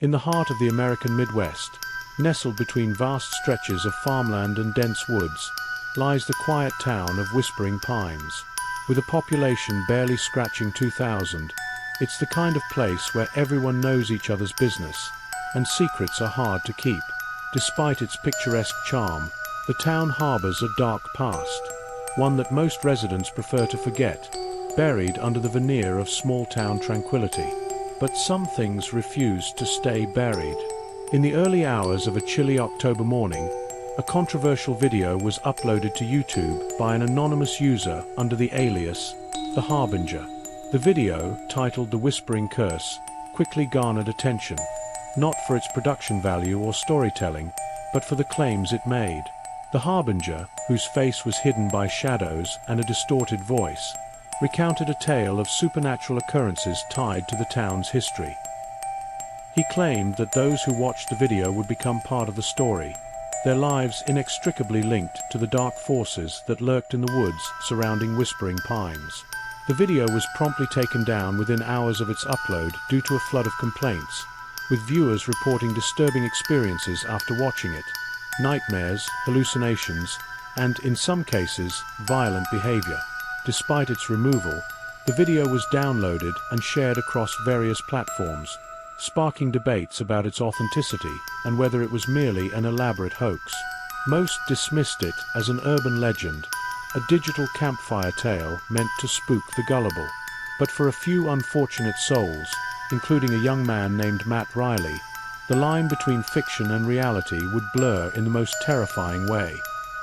In the heart of the American Midwest, nestled between vast stretches of farmland and dense woods, lies the quiet town of Whispering Pines. With a population barely scratching 2,000, it's the kind of place where everyone knows each other's business, and secrets are hard to keep. Despite its picturesque charm, the town harbors a dark past, one that most residents prefer to forget, buried under the veneer of small-town tranquility. But some things refuse to stay buried. In the early hours of a chilly October morning, a controversial video was uploaded to YouTube by an anonymous user under the alias The Harbinger. The video, titled The Whispering Curse, quickly garnered attention, not for its production value or storytelling, but for the claims it made. The Harbinger, whose face was hidden by shadows and a distorted voice, recounted a tale of supernatural occurrences tied to the town's history. He claimed that those who watched the video would become part of the story, their lives inextricably linked to the dark forces that lurked in the woods surrounding Whispering Pines. The video was promptly taken down within hours of its upload due to a flood of complaints, with viewers reporting disturbing experiences after watching it: nightmares, hallucinations, and, in some cases, violent behavior. Despite its removal, the video was downloaded and shared across various platforms, sparking debates about its authenticity and whether it was merely an elaborate hoax. Most dismissed it as an urban legend, a digital campfire tale meant to spook the gullible. But for a few unfortunate souls, including a young man named Matt Reilly, the line between fiction and reality would blur in the most terrifying way.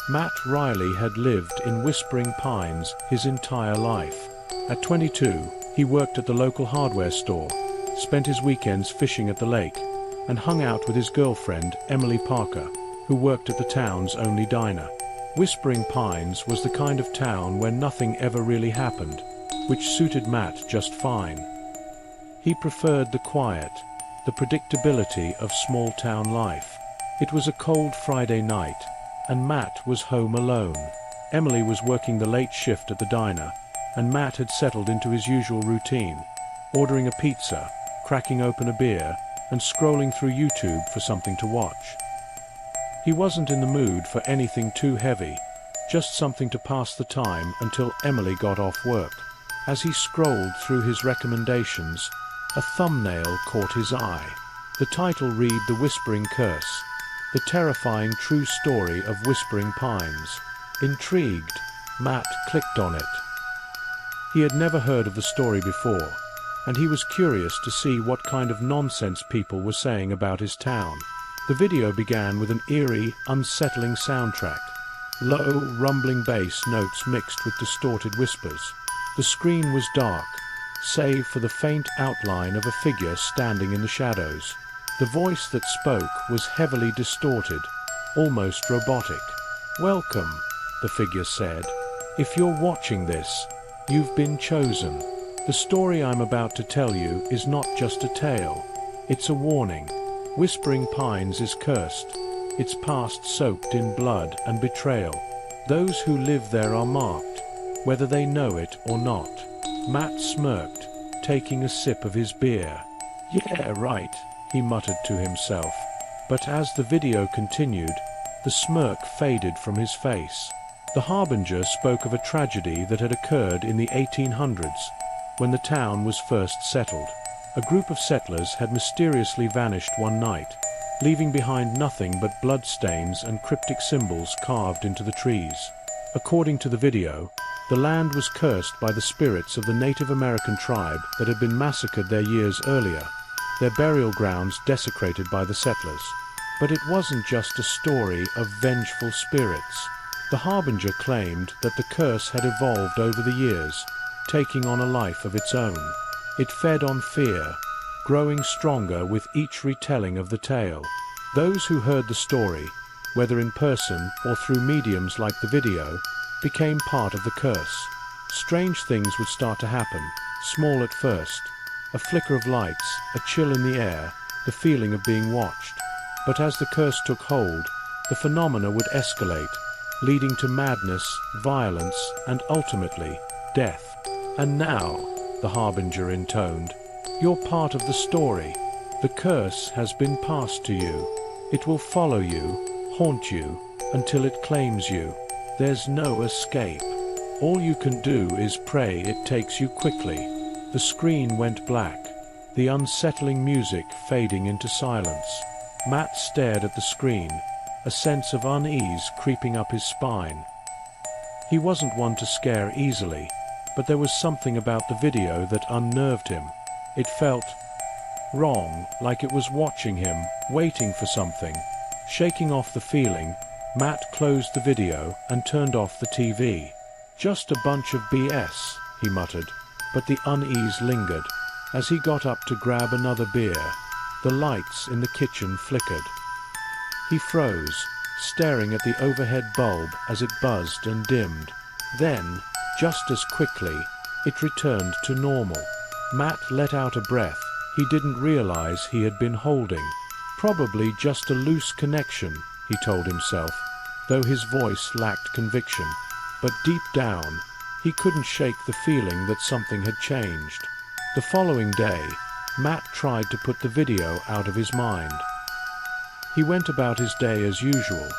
Matt Reilly had lived in Whispering Pines his entire life. At 22, he worked at the local hardware store, spent his weekends fishing at the lake, and hung out with his girlfriend, Emily Parker, who worked at the town's only diner. Whispering Pines was the kind of town where nothing ever really happened, which suited Matt just fine. He preferred the quiet, the predictability of small-town life. It was a cold Friday night, and Matt was home alone. Emily was working the late shift at the diner, and Matt had settled into his usual routine, ordering a pizza, cracking open a beer, and scrolling through YouTube for something to watch. He wasn't in the mood for anything too heavy, just something to pass the time until Emily got off work. As he scrolled through his recommendations, a thumbnail caught his eye. The title read The Whispering Curse, the terrifying true story of Whispering Pines. Intrigued, Matt clicked on it. He had never heard of the story before, and he was curious to see what kind of nonsense people were saying about his town. The video began with an eerie, unsettling soundtrack, low, rumbling bass notes mixed with distorted whispers. The screen was dark, save for the faint outline of a figure standing in the shadows. The voice that spoke was heavily distorted, almost robotic. "Welcome," the figure said. "If you're watching this, you've been chosen. The story I'm about to tell you is not just a tale. It's a warning. Whispering Pines is cursed, its past soaked in blood and betrayal. Those who live there are marked, whether they know it or not." Matt smirked, taking a sip of his beer. "Yeah, right," he muttered to himself. But as the video continued, the smirk faded from his face. The Harbinger spoke of a tragedy that had occurred in the 1800s, when the town was first settled. A group of settlers had mysteriously vanished one night, leaving behind nothing but bloodstains and cryptic symbols carved into the trees. According to the video, the land was cursed by the spirits of the Native American tribe that had been massacred there years earlier, their burial grounds desecrated by the settlers. But it wasn't just a story of vengeful spirits. The Harbinger claimed that the curse had evolved over the years, taking on a life of its own. It fed on fear, growing stronger with each retelling of the tale. Those who heard the story, whether in person or through mediums like the video, became part of the curse. Strange things would start to happen, small at first. A flicker of lights, a chill in the air, the feeling of being watched. But as the curse took hold, the phenomena would escalate, leading to madness, violence, and ultimately, death. "And now," the Harbinger intoned, "you're part of the story. The curse has been passed to you. It will follow you, haunt you, until it claims you. There's no escape. All you can do is pray it takes you quickly. The screen went black, the unsettling music fading into silence. Matt stared at the screen, a sense of unease creeping up his spine. He wasn't one to scare easily, but there was something about the video that unnerved him. It felt wrong, like it was watching him, waiting for something. Shaking off the feeling, Matt closed the video and turned off the TV. Just a bunch of BS, he muttered, but the unease lingered. As he got up to grab another beer, the lights in the kitchen flickered. He froze, staring at the overhead bulb as it buzzed and dimmed. Then, just as quickly, it returned to normal. Matt let out a breath he didn't realize he had been holding. Probably just a loose connection, he told himself, though his voice lacked conviction. But deep down, he couldn't shake the feeling that something had changed. The following day, Matt tried to put the video out of his mind. He went about his day as usual,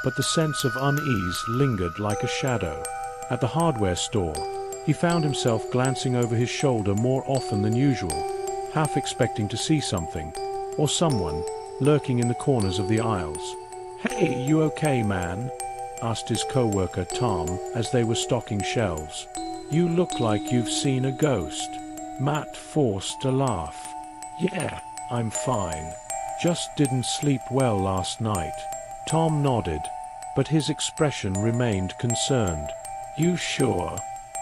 but the sense of unease lingered like a shadow. At the hardware store, he found himself glancing over his shoulder more often than usual, half expecting to see something, or someone, lurking in the corners of the aisles. "Hey, you okay, man?" asked his co-worker Tom as they were stocking shelves. "You look like you've seen a ghost." Matt forced a laugh. "Yeah, I'm fine. Just didn't sleep well last night." Tom nodded, but his expression remained concerned. "You sure?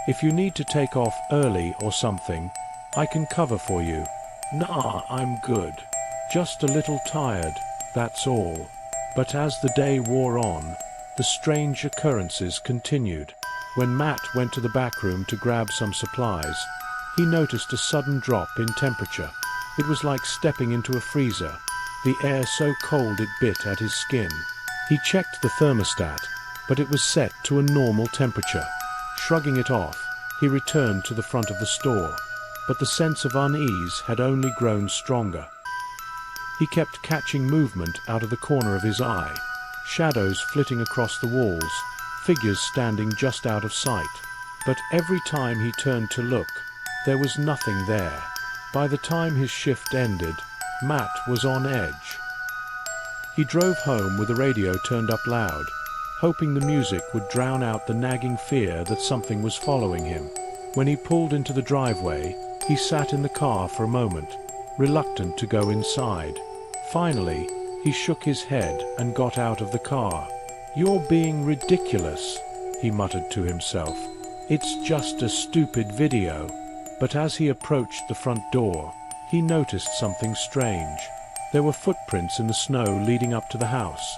If you need to take off early or something, I can cover for you." "Nah, I'm good. Just a little tired, that's all." But as the day wore on, the strange occurrences continued. When Matt went to the back room to grab some supplies, he noticed a sudden drop in temperature. It was like stepping into a freezer, the air so cold it bit at his skin. He checked the thermostat, but it was set to a normal temperature. Shrugging it off, he returned to the front of the store, but the sense of unease had only grown stronger. He kept catching movement out of the corner of his eye, shadows flitting across the walls, figures standing just out of sight. But every time he turned to look, there was nothing there. By the time his shift ended, Matt was on edge. He drove home with the radio turned up loud, hoping the music would drown out the nagging fear that something was following him. When he pulled into the driveway, he sat in the car for a moment, reluctant to go inside. Finally, he shook his head and got out of the car. "You're being ridiculous," he muttered to himself. "It's just a stupid video." But as he approached the front door, he noticed something strange. There were footprints in the snow leading up to the house.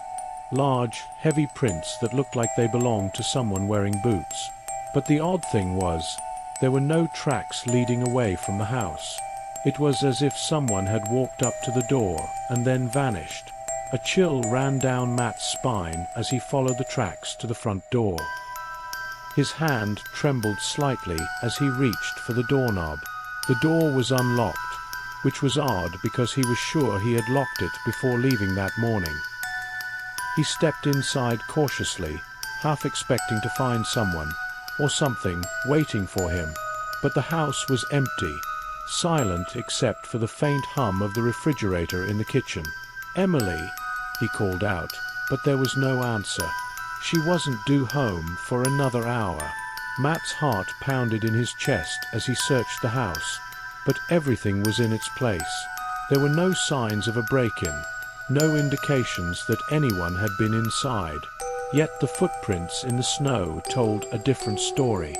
Large, heavy prints that looked like they belonged to someone wearing boots. But the odd thing was, there were no tracks leading away from the house. It was as if someone had walked up to the door and then vanished. A chill ran down Matt's spine as he followed the tracks to the front door. His hand trembled slightly as he reached for the doorknob. The door was unlocked, which was odd because he was sure he had locked it before leaving that morning. He stepped inside cautiously, half expecting to find someone, or something, waiting for him. But the house was empty, silent except for the faint hum of the refrigerator in the kitchen. "Emily," he called out, but there was no answer. She wasn't due home for another hour. Matt's heart pounded in his chest as he searched the house, but everything was in its place. There were no signs of a break-in, no indications that anyone had been inside. Yet the footprints in the snow told a different story.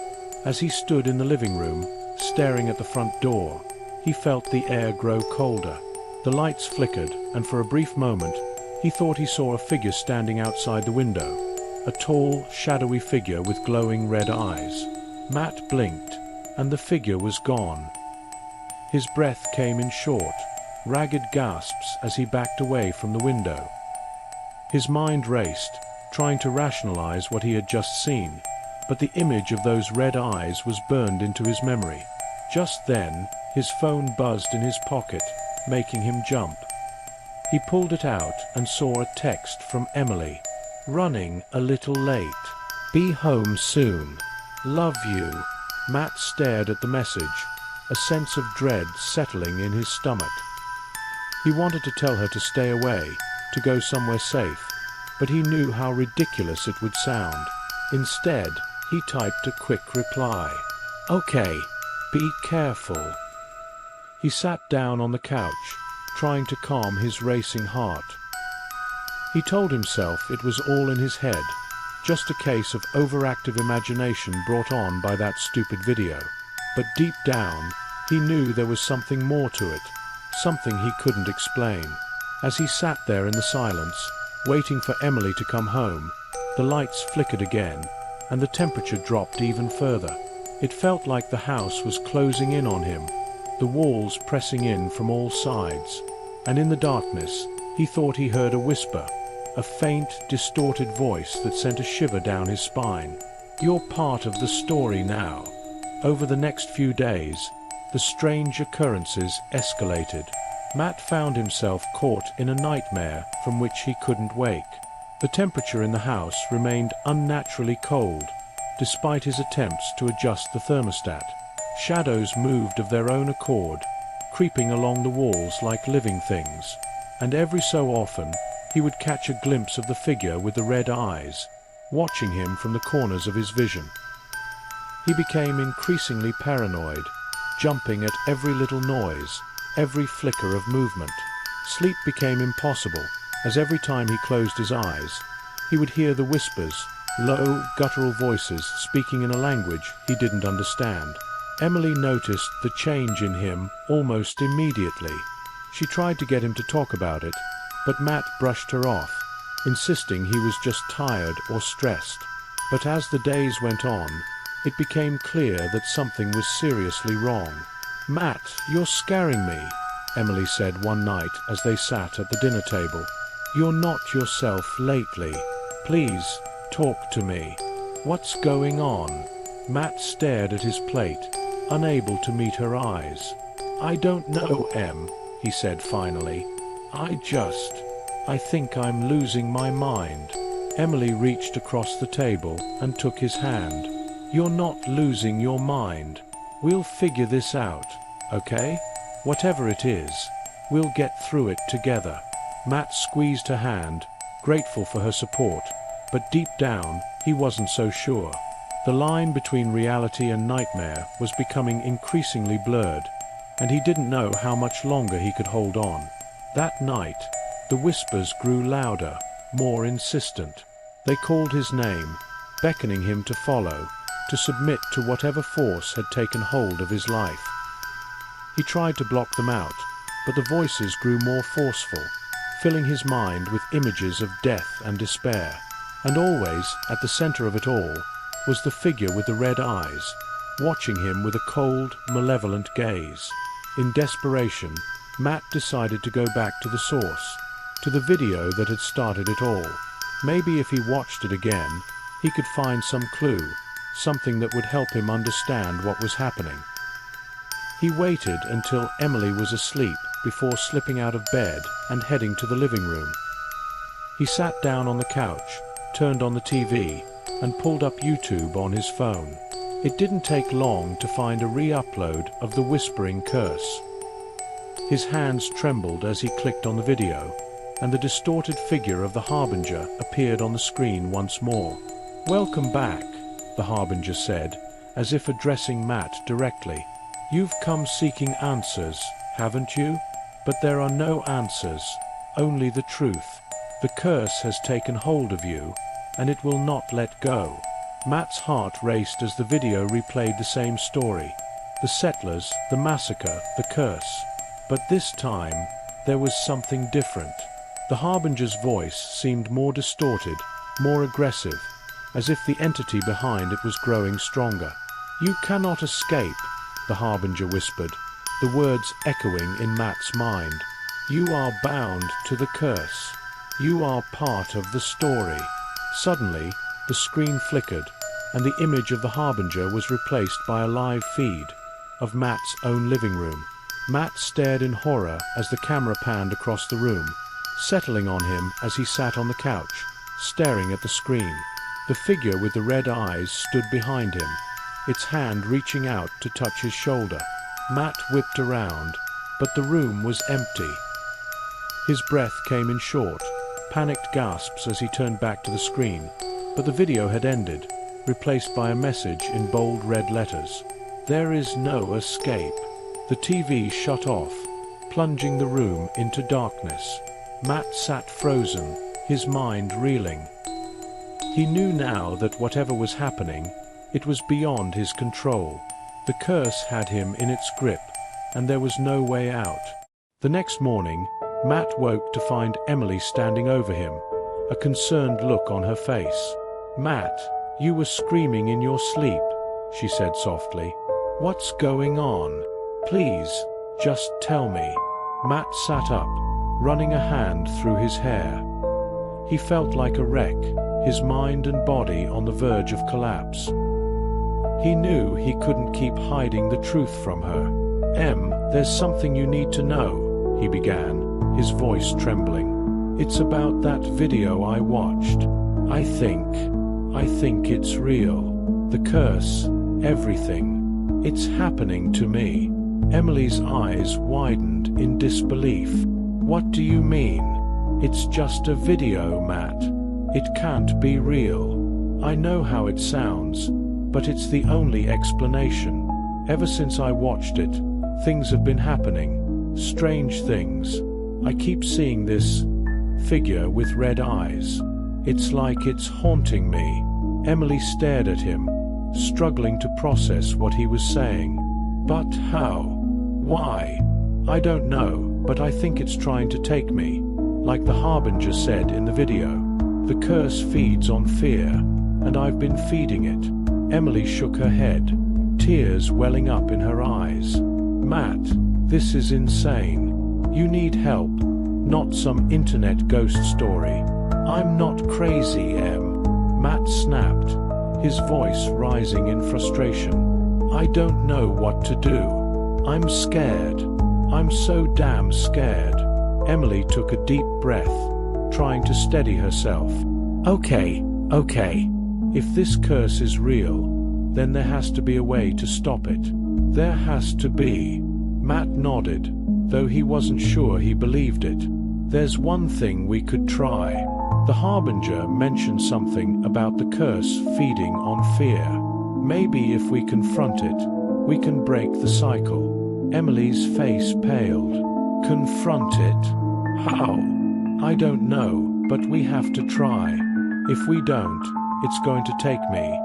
As he stood in the living room, staring at the front door, he felt the air grow colder. The lights flickered, and for a brief moment, he thought he saw a figure standing outside the window. A tall, shadowy figure with glowing red eyes. Matt blinked, and the figure was gone. His breath came in short, ragged gasps as he backed away from the window. His mind raced, trying to rationalize what he had just seen, but the image of those red eyes was burned into his memory. Just then, his phone buzzed in his pocket, making him jump. He pulled it out and saw a text from Emily. "Running a little late. Be home soon. Love you." Matt stared at the message, a sense of dread settling in his stomach. He wanted to tell her to stay away, to go somewhere safe, but he knew how ridiculous it would sound. Instead, he typed a quick reply. "Okay, be careful." He sat down on the couch, trying to calm his racing heart. He told himself it was all in his head, just a case of overactive imagination brought on by that stupid video. But deep down, he knew there was something more to it, something he couldn't explain. As he sat there in the silence, waiting for Emily to come home, the lights flickered again, and the temperature dropped even further. It felt like the house was closing in on him, the walls pressing in from all sides, and in the darkness, he thought he heard a whisper, a faint, distorted voice that sent a shiver down his spine. "You're part of the story now." Over the next few days, the strange occurrences escalated. Matt found himself caught in a nightmare from which he couldn't wake. The temperature in the house remained unnaturally cold, despite his attempts to adjust the thermostat. Shadows moved of their own accord, creeping along the walls like living things, and every so often, he would catch a glimpse of the figure with the red eyes, watching him from the corners of his vision. He became increasingly paranoid, jumping at every little noise, every flicker of movement. Sleep became impossible, as every time he closed his eyes, he would hear the whispers, low, guttural voices speaking in a language he didn't understand. Emily noticed the change in him almost immediately. She tried to get him to talk about it, but Matt brushed her off, insisting he was just tired or stressed. But as the days went on, it became clear that something was seriously wrong. "Matt, you're scaring me," Emily said one night as they sat at the dinner table. "You're not yourself lately. Please, talk to me. What's going on?" Matt stared at his plate, unable to meet her eyes. "I don't know, Em," he said finally. I think I'm losing my mind." Emily reached across the table and took his hand. "You're not losing your mind. We'll figure this out, okay? Whatever it is, we'll get through it together." Matt squeezed her hand, grateful for her support, but deep down, he wasn't so sure. The line between reality and nightmare was becoming increasingly blurred, and he didn't know how much longer he could hold on. That night, the whispers grew louder, more insistent. They called his name, beckoning him to follow, to submit to whatever force had taken hold of his life. He tried to block them out, but the voices grew more forceful, filling his mind with images of death and despair. And always, at the center of it all, was the figure with the red eyes, watching him with a cold, malevolent gaze. In desperation, Matt decided to go back to the source, to the video that had started it all. Maybe if he watched it again, he could find some clue, something that would help him understand what was happening. He waited until Emily was asleep before slipping out of bed and heading to the living room. He sat down on the couch, turned on the TV, and pulled up YouTube on his phone. It didn't take long to find a re-upload of the Whispering Curse. His hands trembled as he clicked on the video, and the distorted figure of the Harbinger appeared on the screen once more. "Welcome back," the Harbinger said, as if addressing Matt directly. "You've come seeking answers, haven't you? But there are no answers, only the truth. The curse has taken hold of you, and it will not let go." Matt's heart raced as the video replayed the same story. The settlers, the massacre, the curse. But this time, there was something different. The Harbinger's voice seemed more distorted, more aggressive, as if the entity behind it was growing stronger. "You cannot escape," the Harbinger whispered, the words echoing in Matt's mind. "You are bound to the curse. You are part of the story." Suddenly, the screen flickered, and the image of the Harbinger was replaced by a live feed of Matt's own living room. Matt stared in horror as the camera panned across the room, settling on him as he sat on the couch, staring at the screen. The figure with the red eyes stood behind him, its hand reaching out to touch his shoulder. Matt whipped around, but the room was empty. His breath came in short, panicked gasps as he turned back to the screen, but the video had ended, replaced by a message in bold red letters. There is no escape. The TV shut off, plunging the room into darkness. Matt sat frozen, his mind reeling. He knew now that whatever was happening, it was beyond his control. The curse had him in its grip, and there was no way out. The next morning, Matt woke to find Emily standing over him, a concerned look on her face. "Matt, you were screaming in your sleep," she said softly. "What's going on? Please, just tell me." Matt sat up, running a hand through his hair. He felt like a wreck, his mind and body on the verge of collapse. He knew he couldn't keep hiding the truth from her. There's something you need to know," he began, his voice trembling. "It's about that video I watched. I think it's real. The curse, everything. It's happening to me." Emily's eyes widened in disbelief. "What do you mean? It's just a video, Matt. It can't be real." "I know how it sounds, but it's the only explanation. Ever since I watched it, things have been happening. Strange things. I keep seeing this figure with red eyes. It's like it's haunting me." Emily stared at him, struggling to process what he was saying. "But how? Why?" "I don't know, but I think it's trying to take me. Like the Harbinger said in the video, the curse feeds on fear, and I've been feeding it." Emily shook her head, tears welling up in her eyes. "Matt, this is insane. You need help, not some internet ghost story." "I'm not crazy, Em," Matt snapped, his voice rising in frustration. "I don't know what to do. I'm scared. I'm so damn scared." Emily took a deep breath, trying to steady herself. Okay. If this curse is real, then there has to be a way to stop it. There has to be. Matt nodded, though he wasn't sure he believed it. "There's one thing we could try." The Harbinger mentioned something about the curse feeding on fear. "Maybe if we confront it, we can break the cycle." Emily's face paled. "Confront it? How?" "I don't know, but we have to try. If we don't, it's going to take me.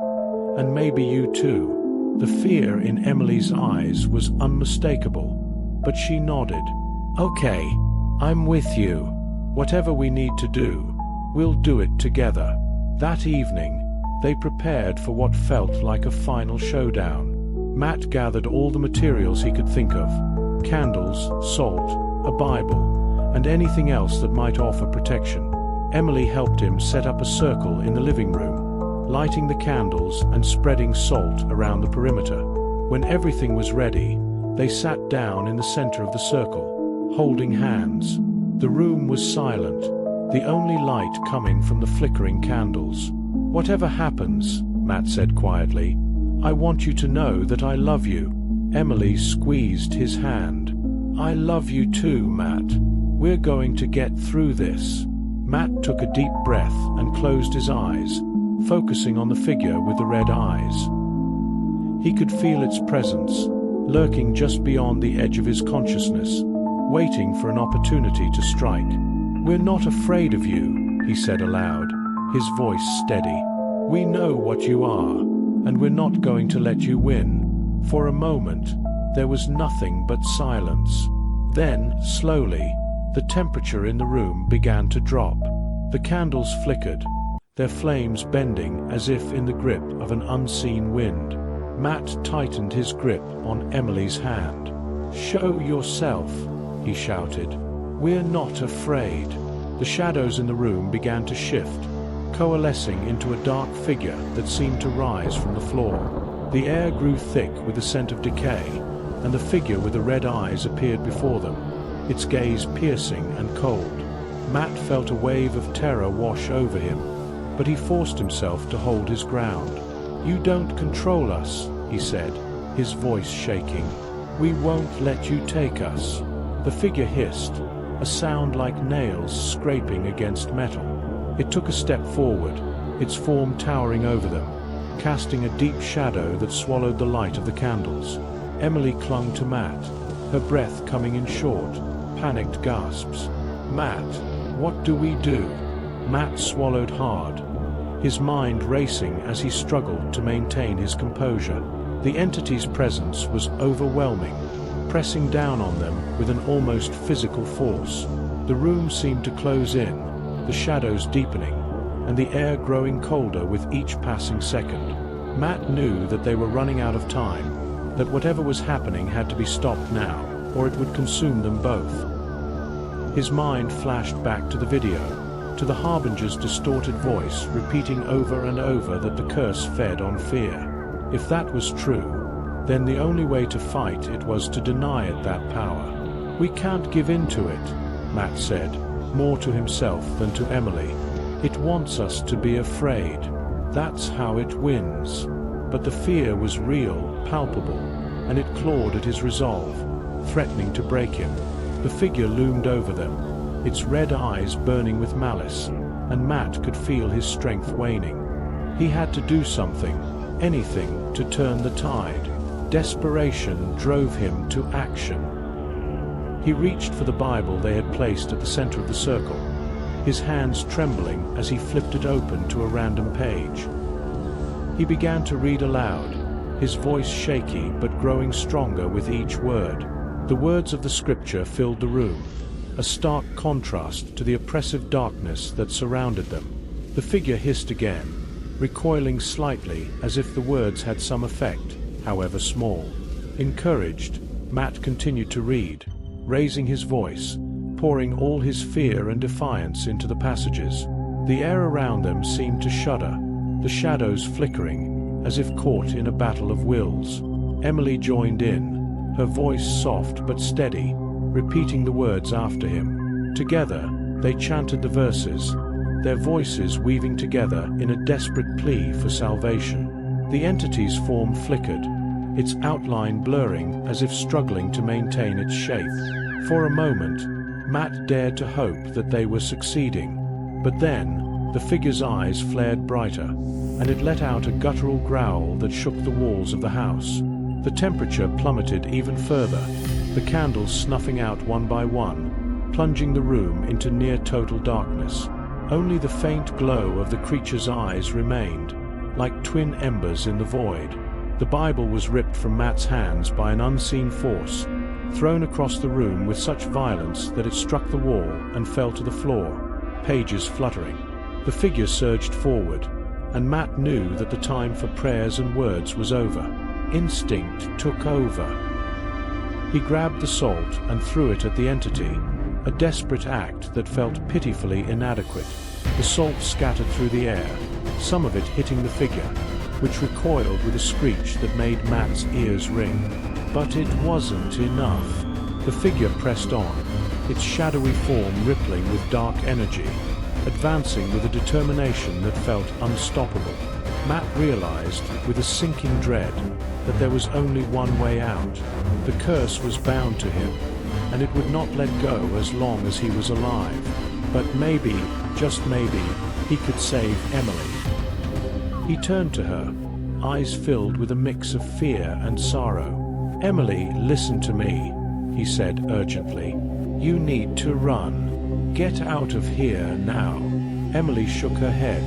And maybe you too." The fear in Emily's eyes was unmistakable, but she nodded. "Okay, I'm with you. Whatever we need to do, we'll do it together." That evening, they prepared for what felt like a final showdown. Matt gathered all the materials he could think of: candles, salt, a Bible, and anything else that might offer protection. Emily helped him set up a circle in the living room, lighting the candles and spreading salt around the perimeter. When everything was ready, they sat down in the center of the circle, holding hands. The room was silent, the only light coming from the flickering candles. "Whatever happens," Matt said quietly, "I want you to know that I love you." Emily squeezed his hand. "I love you too, Matt. We're going to get through this." Matt took a deep breath and closed his eyes, focusing on the figure with the red eyes. He could feel its presence, lurking just beyond the edge of his consciousness, waiting for an opportunity to strike. "We're not afraid of you," he said aloud, his voice steady. "We know what you are, and we're not going to let you win." For a moment, there was nothing but silence. Then, slowly, the temperature in the room began to drop. The candles flickered, their flames bending as if in the grip of an unseen wind. Matt tightened his grip on Emily's hand. "Show yourself," he shouted. "We're not afraid." The shadows in the room began to shift, coalescing into a dark figure that seemed to rise from the floor. The air grew thick with the scent of decay, and the figure with the red eyes appeared before them, its gaze piercing and cold. Matt felt a wave of terror wash over him, but he forced himself to hold his ground. "You don't control us," he said, his voice shaking. "We won't let you take us." The figure hissed, a sound like nails scraping against metal. It took a step forward, its form towering over them, casting a deep shadow that swallowed the light of the candles. Emily clung to Matt, her breath coming in short, panicked gasps. "Matt, what do we do?" Matt swallowed hard, his mind racing as he struggled to maintain his composure. The entity's presence was overwhelming, pressing down on them with an almost physical force. The room seemed to close in, the shadows deepening, and the air growing colder with each passing second. Matt knew that they were running out of time, that whatever was happening had to be stopped now, or it would consume them both. His mind flashed back to the video, to the Harbinger's distorted voice repeating over and over that the curse fed on fear. If that was true, then the only way to fight it was to deny it that power. "We can't give in to it," Matt said, more to himself than to Emily. "It wants us to be afraid. That's how it wins." But the fear was real, palpable, and it clawed at his resolve, threatening to break him. The figure loomed over them, its red eyes burning with malice, and Matt could feel his strength waning. He had to do something, anything, to turn the tide. Desperation drove him to action. He reached for the Bible they had placed at the center of the circle, his hands trembling as he flipped it open to a random page. He began to read aloud, his voice shaky but growing stronger with each word. The words of the scripture filled the room, a stark contrast to the oppressive darkness that surrounded them. The figure hissed again, recoiling slightly as if the words had some effect, however small. Encouraged, Matt continued to read, raising his voice, pouring all his fear and defiance into the passages. The air around them seemed to shudder, the shadows flickering, as if caught in a battle of wills. Emily joined in, her voice soft but steady, repeating the words after him. Together, they chanted the verses, their voices weaving together in a desperate plea for salvation. The entity's form flickered, its outline blurring as if struggling to maintain its shape. For a moment, Matt dared to hope that they were succeeding. But then, the figure's eyes flared brighter, and it let out a guttural growl that shook the walls of the house. The temperature plummeted even further, the candles snuffing out one by one, plunging the room into near-total darkness. Only the faint glow of the creature's eyes remained, like twin embers in the void. The Bible was ripped from Matt's hands by an unseen force, thrown across the room with such violence that it struck the wall and fell to the floor, pages fluttering. The figure surged forward, and Matt knew that the time for prayers and words was over. Instinct took over. He grabbed the salt and threw it at the entity, a desperate act that felt pitifully inadequate. The salt scattered through the air, some of it hitting the figure, which recoiled with a screech that made Matt's ears ring. But it wasn't enough. The figure pressed on, its shadowy form rippling with dark energy, advancing with a determination that felt unstoppable. Matt realized, with a sinking dread, that there was only one way out. The curse was bound to him, and it would not let go as long as he was alive. But maybe, just maybe, he could save Emily. He turned to her, eyes filled with a mix of fear and sorrow. "Emily, listen to me," he said urgently. "You need to run. Get out of here now." Emily shook her head,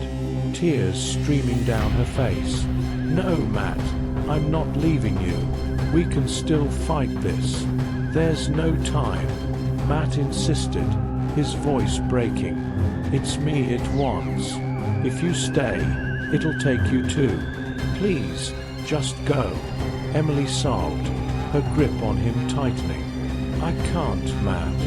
tears streaming down her face. "No, Matt, I'm not leaving you. We can still fight this. There's no time," Matt insisted, his voice breaking. "It's me it wants. If you stay, it'll take you too. Please, just go." Emily sobbed, her grip on him tightening. "I can't, Matt.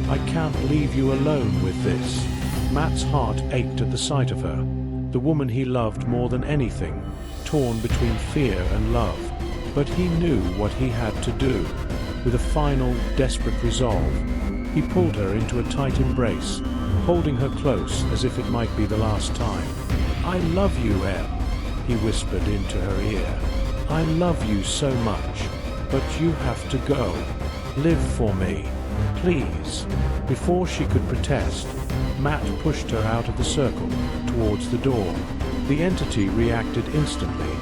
I can't leave you alone with this." Matt's heart ached at the sight of her, the woman he loved more than anything, torn between fear and love. But he knew what he had to do. With a final, desperate resolve, he pulled her into a tight embrace, holding her close as if it might be the last time. "I love you, Em," he whispered into her ear. "I love you so much, but you have to go. Live for me, please." Before she could protest, Matt pushed her out of the circle, towards the door. The entity reacted instantly,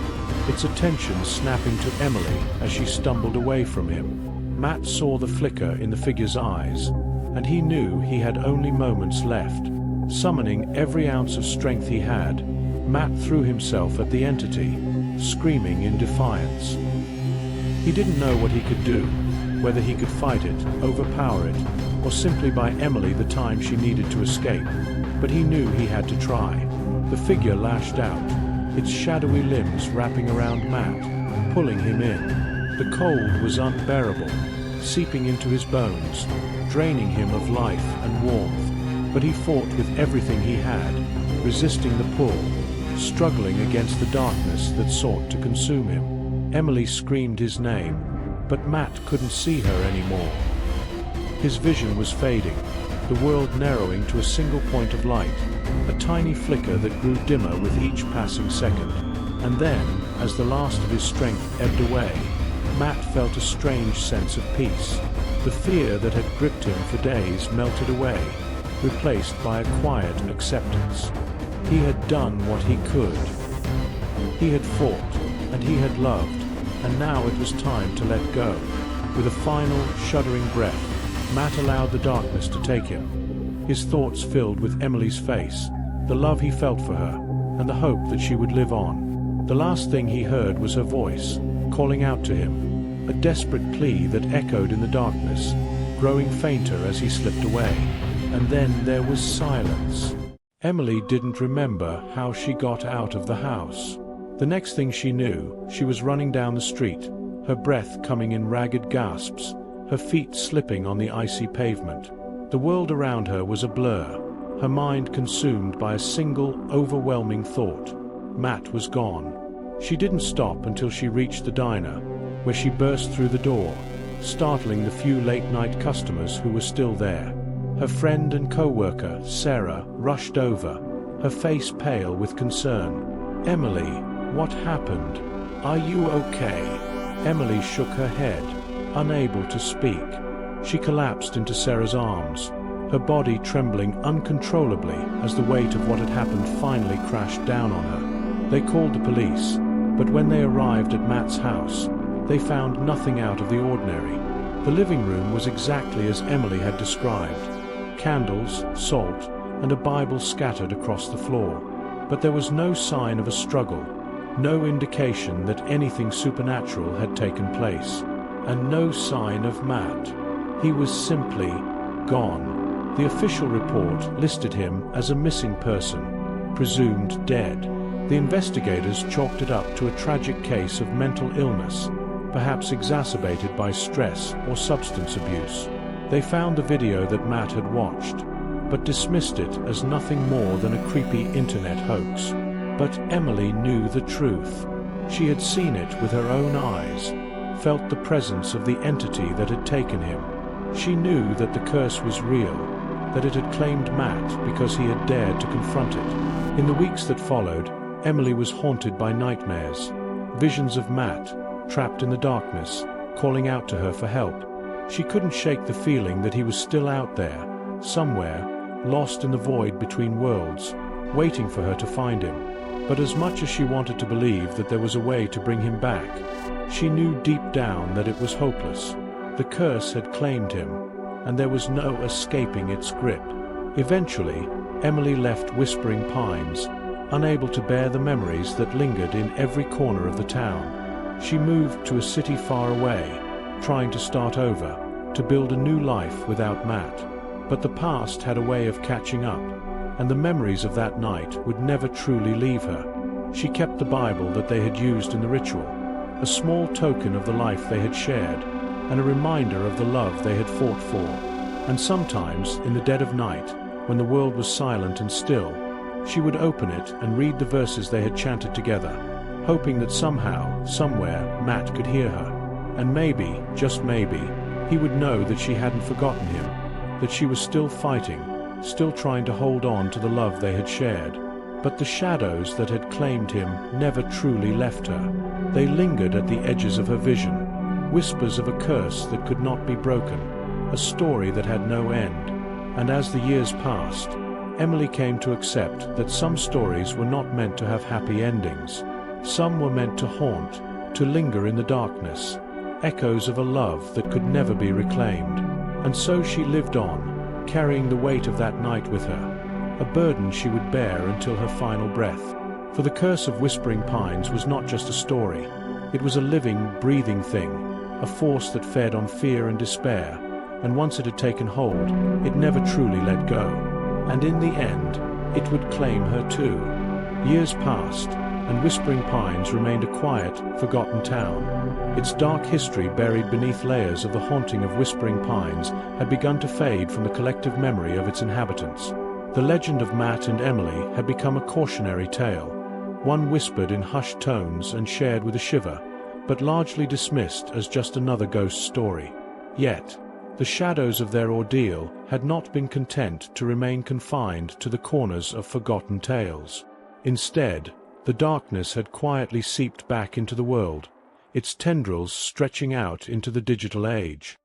its attention snapping to Emily as she stumbled away from him. Matt saw the flicker in the figure's eyes, and he knew he had only moments left. Summoning every ounce of strength he had, Matt threw himself at the entity, screaming in defiance. He didn't know what he could do, whether he could fight it, overpower it, or simply buy Emily the time she needed to escape, but he knew he had to try. The figure lashed out, its shadowy limbs wrapping around Matt, pulling him in. The cold was unbearable, seeping into his bones, draining him of life and warmth, but he fought with everything he had, resisting the pull, struggling against the darkness that sought to consume him. Emily screamed his name, but Matt couldn't see her anymore. His vision was fading, the world narrowing to a single point of light, a tiny flicker that grew dimmer with each passing second. And then, as the last of his strength ebbed away, Matt felt a strange sense of peace. The fear that had gripped him for days melted away, replaced by a quiet acceptance. He had done what he could. He had fought, and he had loved, and now it was time to let go. With a final, shuddering breath, Matt allowed the darkness to take him. His thoughts filled with Emily's face, the love he felt for her, and the hope that she would live on. The last thing he heard was her voice, calling out to him, a desperate plea that echoed in the darkness, growing fainter as he slipped away. And then there was silence. Emily didn't remember how she got out of the house. The next thing she knew, she was running down the street, her breath coming in ragged gasps, her feet slipping on the icy pavement. The world around her was a blur, her mind consumed by a single, overwhelming thought. Matt was gone. She didn't stop until she reached the diner, where she burst through the door, startling the few late-night customers who were still there. Her friend and co-worker, Sarah, rushed over, her face pale with concern. "Emily, what happened? Are you okay?" Emily shook her head, unable to speak. She collapsed into Sarah's arms, her body trembling uncontrollably as the weight of what had happened finally crashed down on her. They called the police, but when they arrived at Matt's house, they found nothing out of the ordinary. The living room was exactly as Emily had described. Candles, salt, and a Bible scattered across the floor. But there was no sign of a struggle, no indication that anything supernatural had taken place, and no sign of Matt. He was simply gone. The official report listed him as a missing person, presumed dead. The investigators chalked it up to a tragic case of mental illness, perhaps exacerbated by stress or substance abuse. They found the video that Matt had watched, but dismissed it as nothing more than a creepy internet hoax. But Emily knew the truth. She had seen it with her own eyes, felt the presence of the entity that had taken him. She knew that the curse was real, that it had claimed Matt because he had dared to confront it. In the weeks that followed, Emily was haunted by nightmares, visions of Matt, trapped in the darkness, calling out to her for help. She couldn't shake the feeling that he was still out there, somewhere, lost in the void between worlds, waiting for her to find him. But as much as she wanted to believe that there was a way to bring him back, she knew deep down that it was hopeless. The curse had claimed him, and there was no escaping its grip. Eventually, Emily left Whispering Pines, unable to bear the memories that lingered in every corner of the town. She moved to a city far away, trying to start over, to build a new life without Matt. But the past had a way of catching up, and the memories of that night would never truly leave her. She kept the Bible that they had used in the ritual, a small token of the life they had shared, and a reminder of the love they had fought for. And sometimes, in the dead of night, when the world was silent and still, she would open it and read the verses they had chanted together, hoping that somehow, somewhere, Matt could hear her. And maybe, just maybe, he would know that she hadn't forgotten him, that she was still fighting, still trying to hold on to the love they had shared. But the shadows that had claimed him never truly left her. They lingered at the edges of her vision, whispers of a curse that could not be broken, a story that had no end. And as the years passed, Emily came to accept that some stories were not meant to have happy endings. Some were meant to haunt, to linger in the darkness, echoes of a love that could never be reclaimed. And so she lived on, carrying the weight of that night with her, a burden she would bear until her final breath. For the curse of Whispering Pines was not just a story. It was a living, breathing thing, a force that fed on fear and despair, and once it had taken hold, it never truly let go. And in the end, it would claim her too. Years passed, and Whispering Pines remained a quiet, forgotten town. Its dark history, buried beneath layers of the haunting of Whispering Pines, had begun to fade from the collective memory of its inhabitants. The legend of Matt and Emily had become a cautionary tale, one whispered in hushed tones and shared with a shiver, but largely dismissed as just another ghost story. Yet, the shadows of their ordeal had not been content to remain confined to the corners of forgotten tales. Instead, the darkness had quietly seeped back into the world, its tendrils stretching out into the digital age.